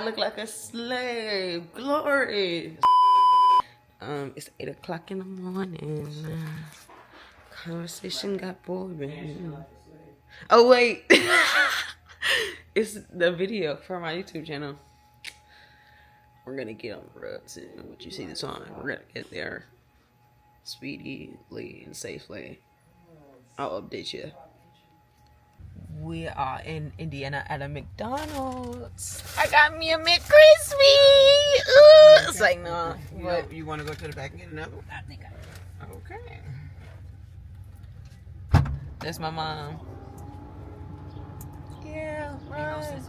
I look like a slave. Glory. It's 8 o'clock in the morning. Conversation got boring. Oh wait, it's the video for my YouTube channel. We're gonna get on the road soon. What you see this on? We're gonna get there speedily and safely. I'll update you. We are in Indiana at a McDonald's. I got me a McCrispy. Ooh. It's like, no. But You want to go to the back and get another one? I think Okay. that's my mom. Yeah, right.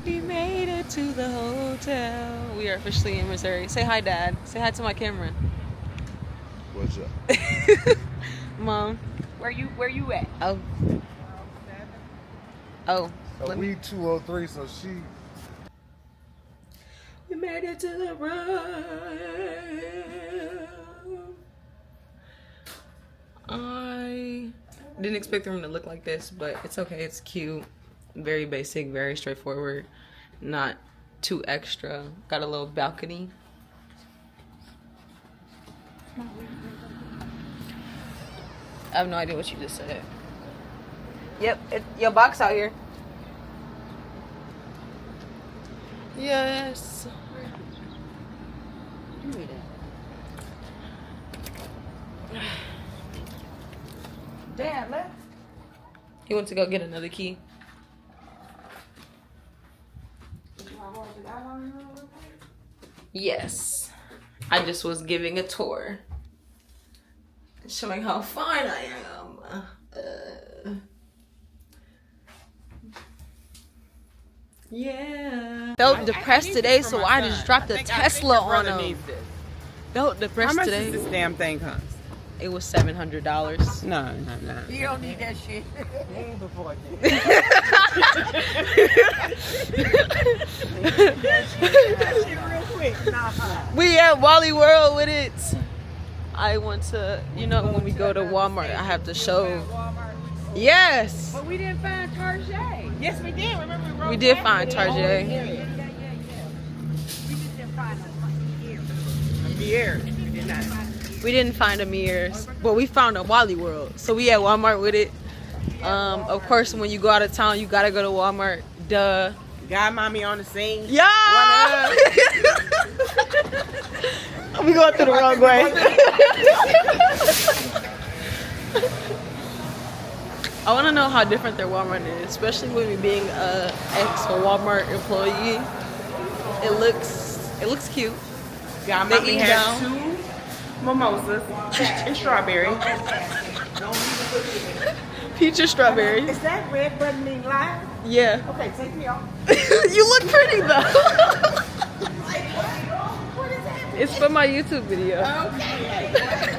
We made it to the hotel. We are officially in Missouri. Say hi, Dad. Say hi to my camera. What's up? Mom. Where you at? Oh. Oh. We 203, so she. We made it to the room. I didn't expect the room to look like this, but it's okay. It's cute. Very basic, very straightforward. Not too extra. Got a little balcony. I have no idea what you just said. Yep, your box out here. Yes. Dad left. He went to go get another key. Yes. I just was giving a tour. Showing how fine I am. Yeah. Felt depressed today, so I just dropped a Tesla on him. Felt depressed How much today. does this damn thing cost? It was $700. No. You don't need that shit. Real quick. We at Wally World with it. I want to, when we go to Walmart, I have to show. Yes. But we didn't find Tarjay. Yes, we did. Remember we rode We did past find it. Tarjay. Yeah. We just didn't find a here. Beer. We did not. We didn't find a Mears, but we found a Wally World. So we at Walmart with it. Of course, when you go out of town, you gotta go to Walmart. Duh. Got mommy on the scene. Yeah. We going through the wrong way. I want to know how different their Walmart is, especially with me being a ex-Walmart employee. It looks cute. Got They mommy eat had down. 2 mimosas and strawberry. Peach or strawberry? Is that red button being live? Yeah. Okay, take me off. You look pretty though. What is happening? It's for my YouTube video. Okay.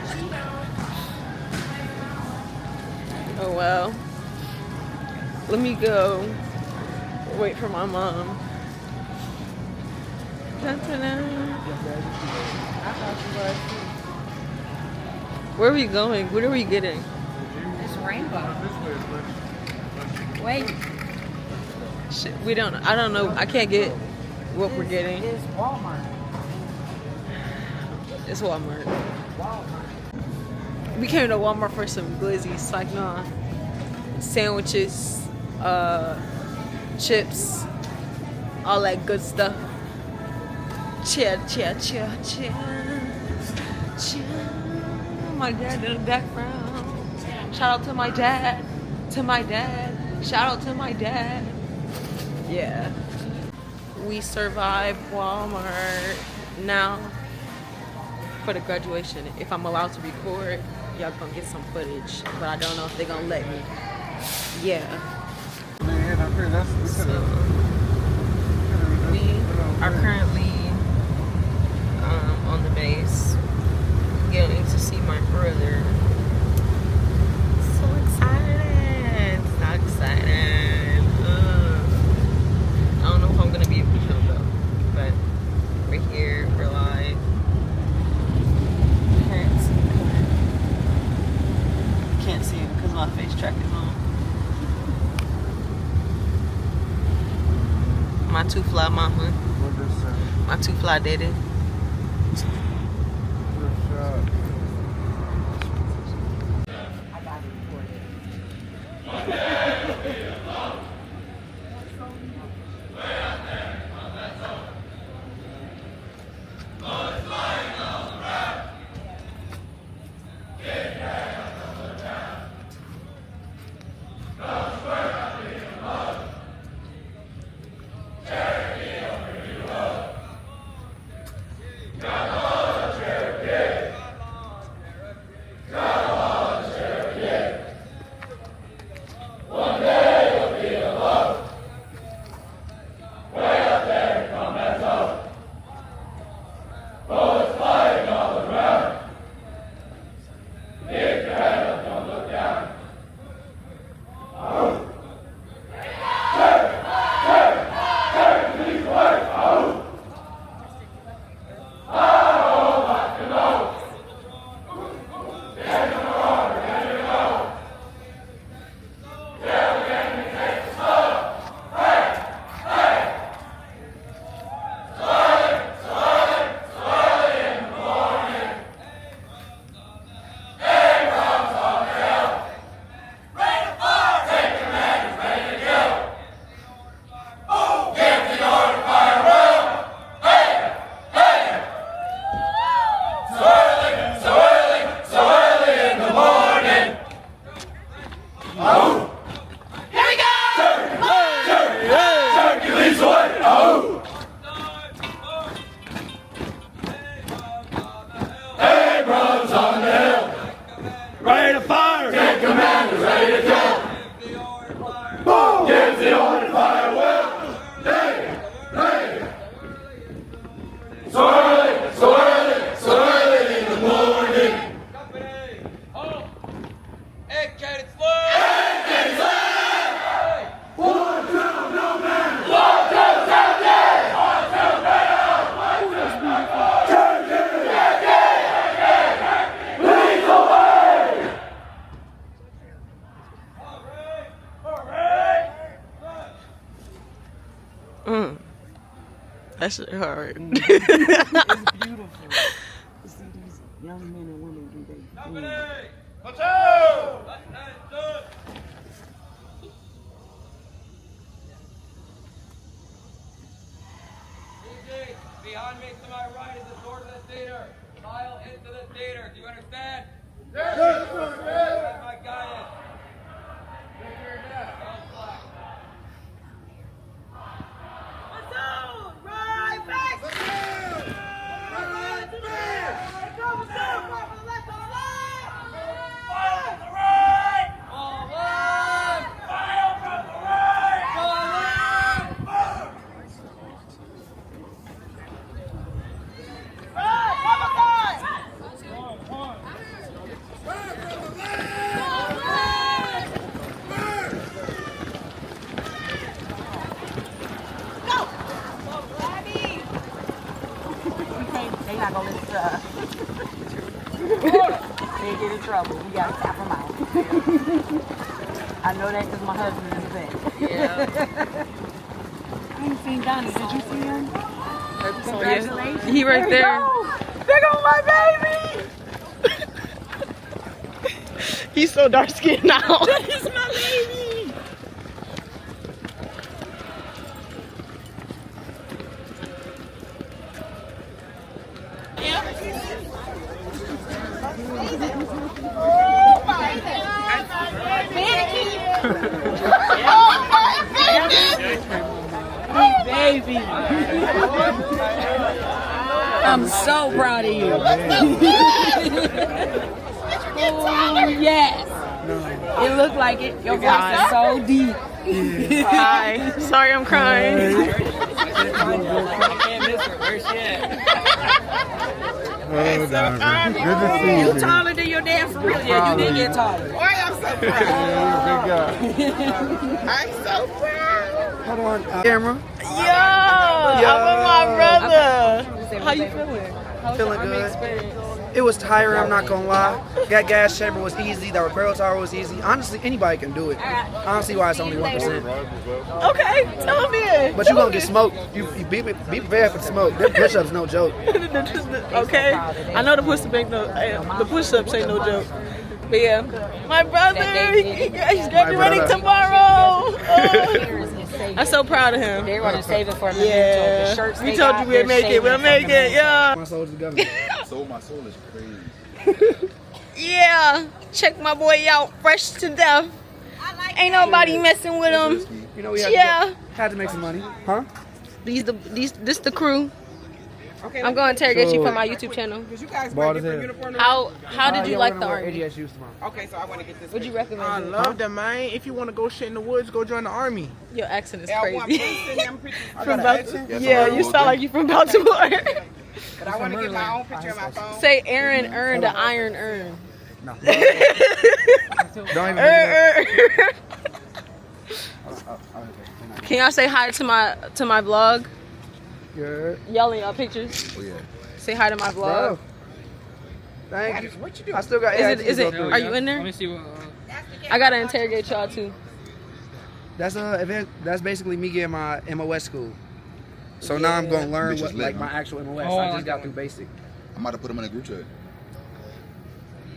Oh well. Let me go wait for my mom. Dun-dun-dun. Where are we going? What are we getting? It's rainbow. Wait. Shit, I don't know. I can't get what we're getting. It's Walmart. It's Walmart. We came to Walmart for some glizzies, like nah. Sandwiches, chips, all that good stuff. Cheer. My dad in the background. Shout out to my dad. Shout out to my dad. Yeah. We survived Walmart. Now, for the graduation, if I'm allowed to record, y'all gonna get some footage. But I don't know if they're gonna let me. Yeah. So, we are currently on the base, getting to see my brother. So excited! So excited! I don't know if I'm gonna be able to film though, but we're here, we're live. my two fly mama, What this say? my two fly daddy. Good shot. That shit hard. It's beautiful to see these young men and women do their thing. Behind me to my right is the door to the theater. File into the theater. Do you understand? Yes, sir. That's my guidance. Look here now. They not gonna listen to us. They get in trouble. We gotta tap them out. I know that because my husband is back. Yeah. I ain't seen Donnie. Did you see him? Congratulations. He right there. There goes my baby. He's so dark skinned now. That is my baby. Oh my God. Baby. I'm so proud of you. Oh, yes. It looked like it. Your voice is so deep. Hi. Sorry, I'm crying. I can't miss her. Where's she at? Oh, Diamond. Good to see you. You taller than your dad for real? Yeah, you did get taller. Boy, I'm so proud. Yeah, big guy. I'm so proud. Hold on. Camera. Yo, I'm with my brother. How you feeling? How was Feeling your Army good. experience? It was tiring, I'm not gonna lie. That gas chamber was easy, that repair tower was easy. Honestly, anybody can do it. I don't see why it's only 1%. Okay, tell me it. But you're gonna get smoked. You be prepared for the smoke. Them push-ups no joke. Okay, I know the push-ups ain't no joke. But yeah, my brother, he's graduating tomorrow. I'm so proud of him. They're gonna save it for me. Yeah, The shirts we they told got, you we'd they're make it. saving We'll for make the it. Yeah. My soul to the government. Soul, my soul is crazy. Yeah, check my boy out, fresh to death. Ain't nobody messing with him. You know we had, had to make some money. Huh? This the crew. I'm going to interrogate you for my YouTube channel. Bald as hell. How did you like the Army? ADSU's tomorrow. Okay, so I want to get this. Would you recommend I it? love them, man. If you want to go shit in the woods, go join the Army. Your accent is I want crazy. to send them pictures. From Baltimore. Yeah, you sound like you from Baltimore. But I want to get my own picture on my phone. Say Aaron earned the Iron Earn. No. Don't even Can y'all say hi to my vlog? Good. Y'all in y'all pictures. Oh, yeah. Say hi to my Bro. vlog. Thank you. What you do? I still got Is it? AIT to go through. Are you in there? Let me see what. I gotta interrogate y'all too. That's event. That's basically me getting my MOS school. So now I'm gonna learn Bitch is what lit, like huh? my actual MOS. Oh, I I just got like through basic. I'm about to put them in a group chat.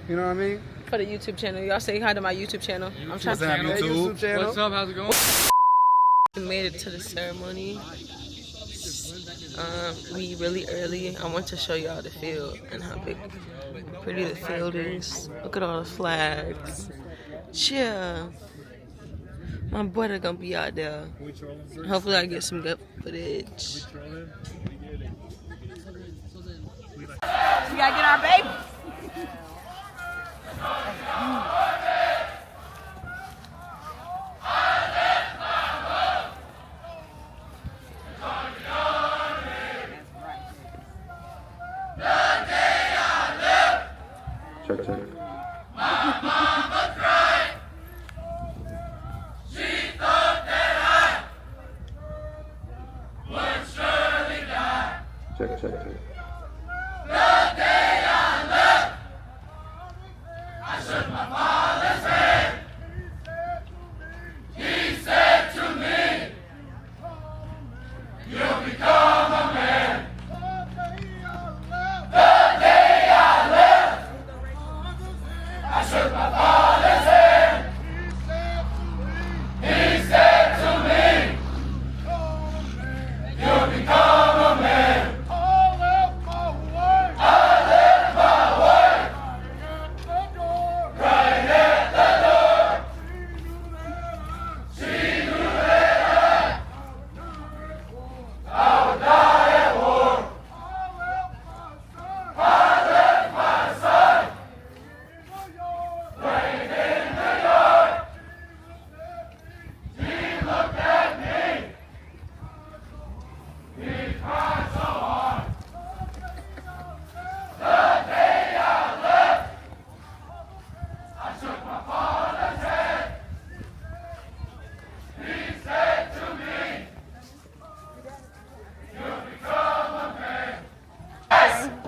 You know what I mean? For the YouTube channel. Y'all say hi to my YouTube channel. I'm trying to Channel. Yeah, YouTube channel. What's up? How's it going? We made it to the ceremony. We really early. I want to show y'all the field and how pretty the field is. Look at all the flags. Chill. My boy are gonna be out there. Hopefully I get some good footage. We gotta get our baby. Check, check. Check, check, check.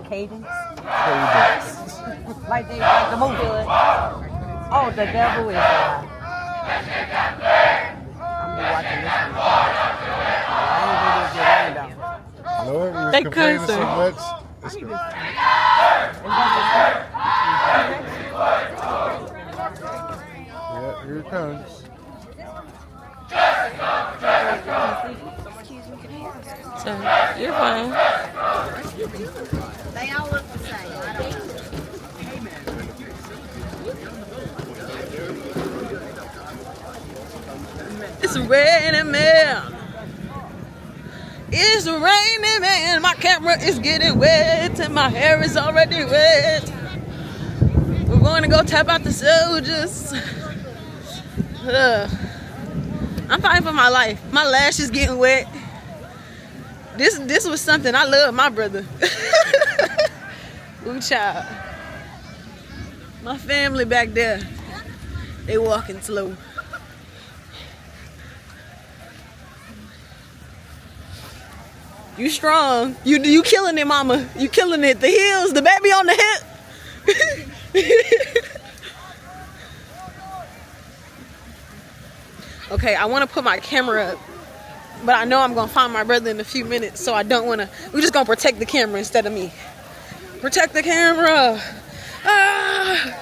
Cadence. Like the movie. Oh, the devil is alive. I'm gonna be watching this one. I ain't gonna get rained on. Lord, we was They complaining so cursing. much. It's good. Yeah, here it comes. So you're fine. They all look the same. I don't. It's raining, man. It's raining, man. My camera is getting wet and my hair is already wet. We're going to go tap out the soldiers. I'm fighting for my life. My lash is getting wet. This was something. I love my brother. Ooh, child. My family back there, they walking slow. You strong. You killing it, mama. You killing it. The heels, the baby on the hip. Okay, I want to put my camera up, but I know I'm going to find my brother in a few minutes, so I don't want to. We're just going to protect the camera instead of me. Protect the camera. Ah.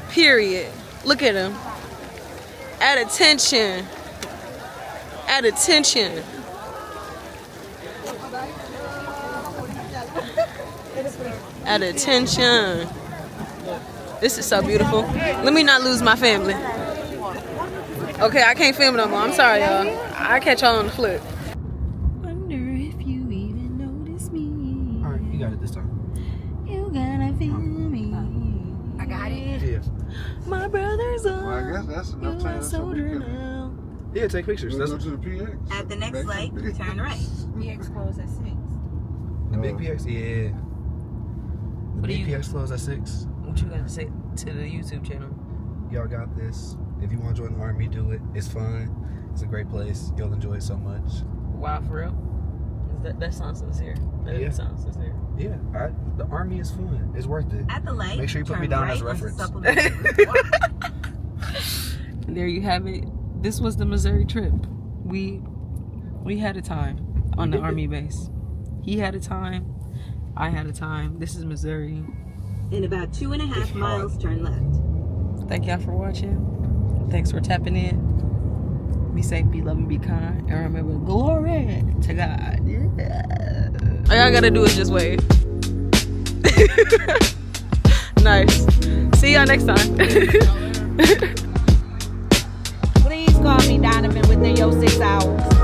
Period. Look at him. At attention. At attention. At attention. This is so beautiful. Let me not lose my family. Okay, I can't film no more. I'm sorry, y'all. I'll catch y'all on the flip. Wonder if you even notice me. All right, you got it this time. You gotta feel me. I got it. Yeah. My brother's on. Well, I guess that's enough time. That's what we soldier got. now. Yeah, take pictures. We'll That's go to the PX. At the next light, turn right. PX closed at 6. the big PX. Yeah. The What do big you- PX closed at 6. What you gotta say to the YouTube channel? Y'all got this. If you want to join the army, do it. It's fun. It's a great place. You'll enjoy it so much. Wow, for real? That sounds sincere. That Yeah. sounds sincere. Yeah, the army is fun. It's worth it. At the light, Make sure you put turn me down right as a onto reference. supplementary water. There you have it. This was the Missouri trip. We had a time on the army base. He had a time. I had a time. This is Missouri. In about 2.5 miles, turn left. Thank y'all for watching. Thanks for tapping in. Be safe, be loving, be kind, and remember, glory to God. Yeah. All y'all gotta do is just wave. Nice. See y'all next time. Please call me Donovan within your 6 hours.